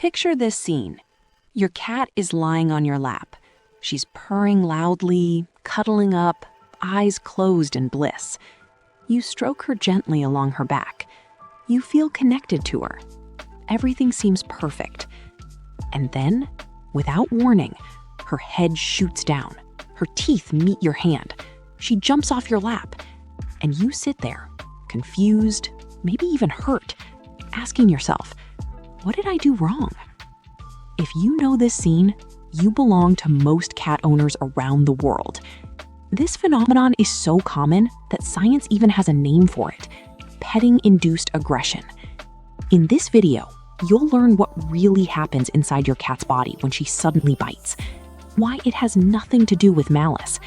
Picture this scene. Your cat is lying on your lap. She's purring loudly, cuddling up, eyes closed in bliss. You stroke her gently along her back. You feel connected to her. Everything seems perfect. And then, without warning, her head shoots down. Her teeth meet your hand. She jumps off your lap. And you sit there, confused, maybe even hurt, asking yourself, what did I do wrong? If you know this scene, you belong to most cat owners around the world. This phenomenon is so common that science even has a name for it: petting-induced aggression. In this video, you'll learn what really happens inside your cat's body when she suddenly bites, why it has nothing to do with malice,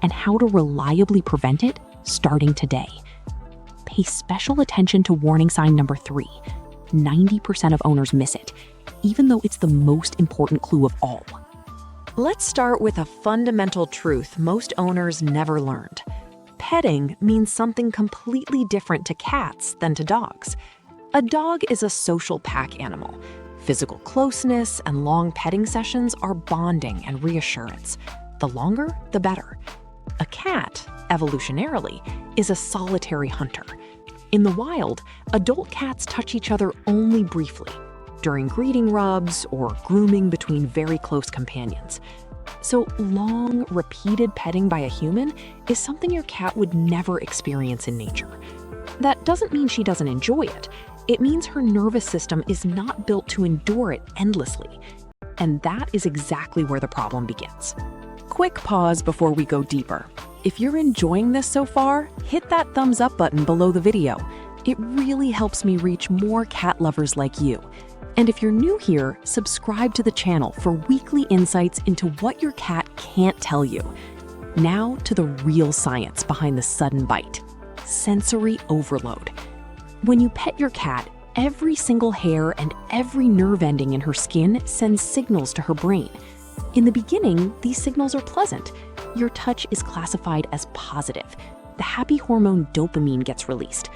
and how to reliably prevent it starting today. Pay special attention to warning sign number 3. 90% of owners miss it, even though it's the most important clue of all. Let's start with a fundamental truth most owners never learned. Petting means something completely different to cats than to dogs. A dog is a social pack animal. Physical closeness and long petting sessions are bonding and reassurance. The longer, the better. A cat, evolutionarily, is a solitary hunter. In the wild, adult cats touch each other only briefly, during greeting rubs or grooming between very close companions. So long, repeated petting by a human is something your cat would never experience in nature. That doesn't mean she doesn't enjoy it. It means her nervous system is not built to endure it endlessly. And that is exactly where the problem begins. Quick pause before we go deeper. If you're enjoying this so far, hit that thumbs up button below the video. It really helps me reach more cat lovers like you. And if you're new here, subscribe to the channel for weekly insights into what your cat can't tell you. Now to the real science behind the sudden bite: sensory overload. When you pet your cat, every single hair and every nerve ending in her skin sends signals to her brain. In the beginning, these signals are pleasant. Your touch is classified as positive. The happy hormone dopamine gets released.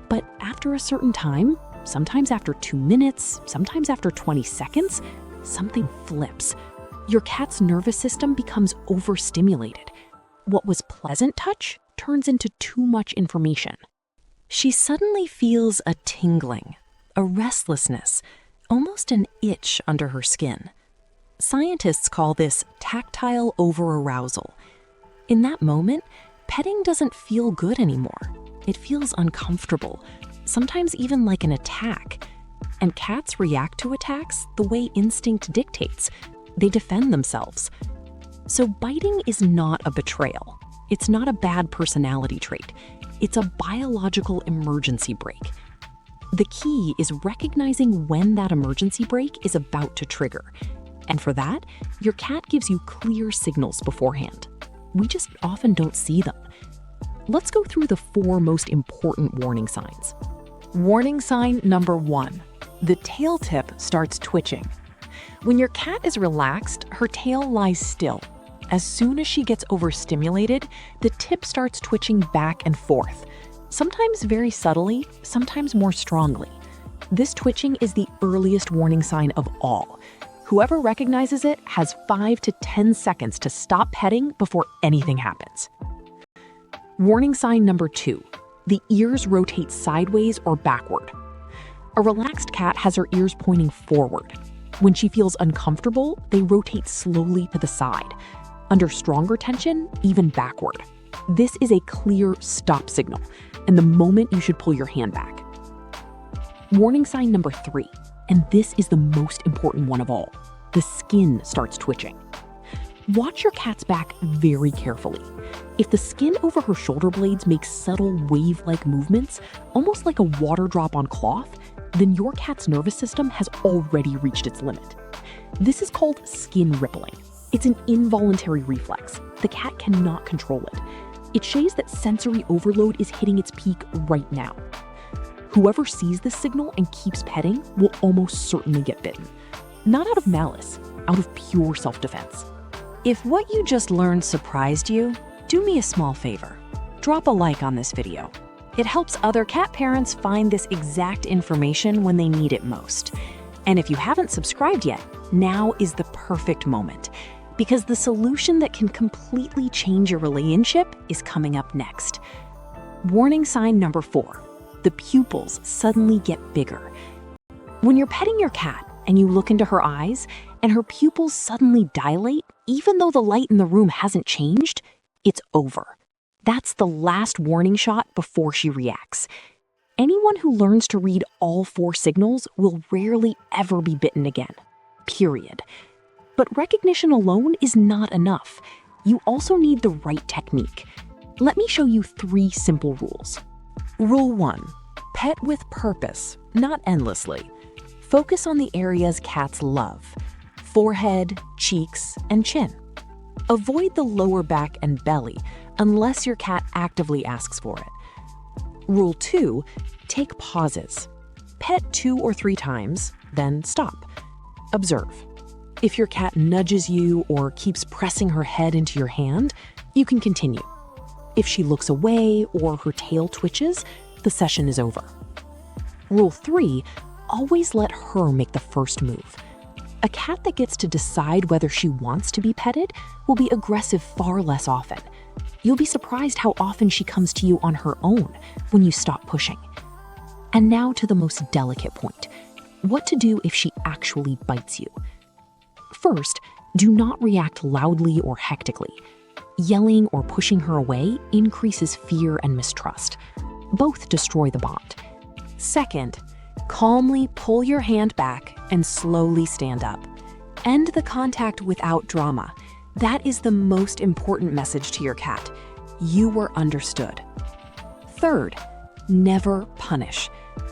But after a certain time, sometimes after 2 minutes, sometimes after 20 seconds, something flips. Your cat's nervous system becomes overstimulated. What was pleasant touch turns into too much information. She suddenly feels a tingling, a restlessness, almost an itch under her skin. Scientists call this tactile overarousal. In that moment, petting doesn't feel good anymore. It feels uncomfortable, sometimes even like an attack. And cats react to attacks the way instinct dictates. They defend themselves. So biting is not a betrayal. It's not a bad personality trait. It's a biological emergency brake. The key is recognizing when that emergency brake is about to trigger. And for that, your cat gives you clear signals beforehand. We just often don't see them. Let's go through the 4 most important warning signs. Warning sign number 1. The tail tip starts twitching. When your cat is relaxed, her tail lies still. As soon as she gets overstimulated, the tip starts twitching back and forth, sometimes very subtly, sometimes more strongly. This twitching is the earliest warning sign of all. Whoever recognizes it has 5 to 10 seconds to stop petting before anything happens. Warning sign number 2. The ears rotate sideways or backward. A relaxed cat has her ears pointing forward. When she feels uncomfortable, they rotate slowly to the side. Under stronger tension, even backward. This is a clear stop signal, and the moment you should pull your hand back. Warning sign number 3, and this is the most important one of all. The skin starts twitching. Watch your cat's back very carefully. If the skin over her shoulder blades makes subtle wave-like movements, almost like a water drop on cloth, then your cat's nervous system has already reached its limit. This is called skin rippling. It's an involuntary reflex. The cat cannot control it. It shows that sensory overload is hitting its peak right now. Whoever sees this signal and keeps petting will almost certainly get bitten. Not out of malice, out of pure self-defense. If what you just learned surprised you, do me a small favor. Drop a like on this video. It helps other cat parents find this exact information when they need it most. And if you haven't subscribed yet, now is the perfect moment, because the solution that can completely change your relationship is coming up next. Warning sign number 4, the pupils suddenly get bigger. When you're petting your cat and you look into her eyes and her pupils suddenly dilate, even though the light in the room hasn't changed, it's over. That's the last warning shot before she reacts. Anyone who learns to read all 4 signals will rarely ever be bitten again. Period. But recognition alone is not enough. You also need the right technique. Let me show you 3 simple rules. Rule 1. Pet with purpose, not endlessly. Focus on the areas cats love: forehead, cheeks, and chin. Avoid the lower back and belly unless your cat actively asks for it. Rule 2. Take pauses. Pet 2 or 3 times, then stop. Observe. If your cat nudges you or keeps pressing her head into your hand, you can continue. If she looks away or her tail twitches, the session is over. Rule 3. Always let her make the first move. A cat that gets to decide whether she wants to be petted will be aggressive far less often. You'll be surprised how often she comes to you on her own when you stop pushing. And now to the most delicate point: what to do if she actually bites you. First, do not react loudly or hectically. Yelling or pushing her away increases fear and mistrust. Both destroy the bond. Second, calmly pull your hand back and slowly stand up. End the contact without drama. That is the most important message to your cat. You were understood. Third, never punish.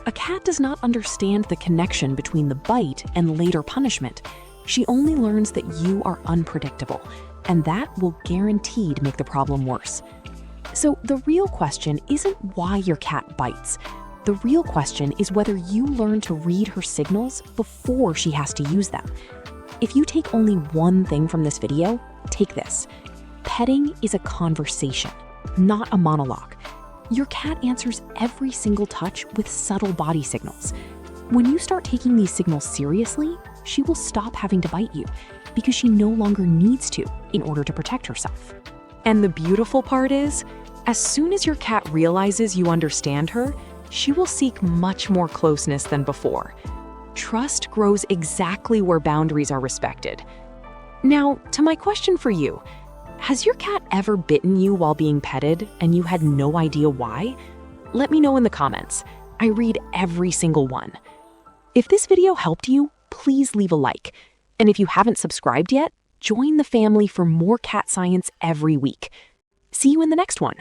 A cat does not understand the connection between the bite and later punishment. She only learns that you are unpredictable, and that will guaranteed make the problem worse. So the real question isn't why your cat bites. The real question is whether you learn to read her signals before she has to use them. If you take only one thing from this video, take this. Petting is a conversation, not a monologue. Your cat answers every single touch with subtle body signals. When you start taking these signals seriously, she will stop having to bite you because she no longer needs to in order to protect herself. And the beautiful part is, as soon as your cat realizes you understand her, she will seek much more closeness than before. Trust grows exactly where boundaries are respected. Now, to my question for you, has your cat ever bitten you while being petted and you had no idea why? Let me know in the comments. I read every single one. If this video helped you, please leave a like. And if you haven't subscribed yet, join the family for more cat science every week. See you in the next one.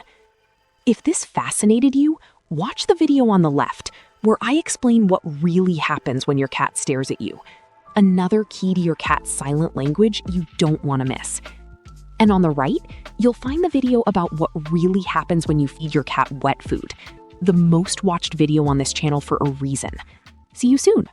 If this fascinated you, watch the video on the left, where I explain what really happens when your cat stares at you. Another key to your cat's silent language you don't want to miss. And on the right, you'll find the video about what really happens when you feed your cat wet food, the most watched video on this channel for a reason. See you soon.